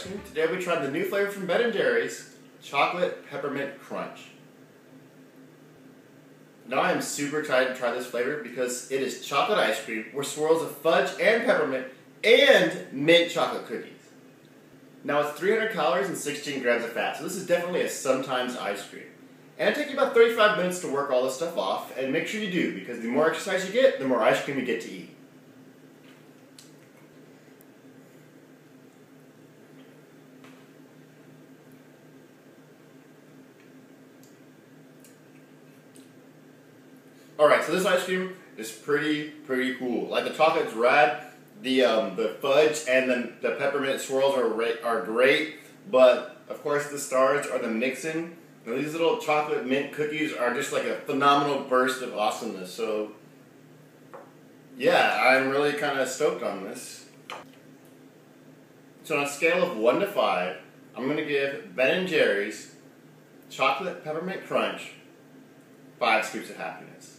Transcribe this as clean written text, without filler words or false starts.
cream. Today we tried the new flavor from Ben & Jerry's, Chocolate Peppermint Crunch. Now I am super excited to try this flavor because it is chocolate ice cream with swirls of fudge and peppermint and mint chocolate cookies. Now it's 300 calories and 16 grams of fat, so this is definitely a sometimes ice cream. And it takes you about 35 minutes to work all this stuff off, and make sure you do, because the more exercise you get, the more ice cream you get to eat. Alright, so this ice cream is pretty cool. Like, the chocolate's rad, the fudge and the peppermint swirls are great, but of course the stars are the mixing. Now, these little chocolate mint cookies are just like a phenomenal burst of awesomeness. So yeah, I'm really kind of stoked on this. So on a scale of 1 to 5, I'm going to give Ben & Jerry's Chocolate Peppermint Crunch 5 scoops of happiness.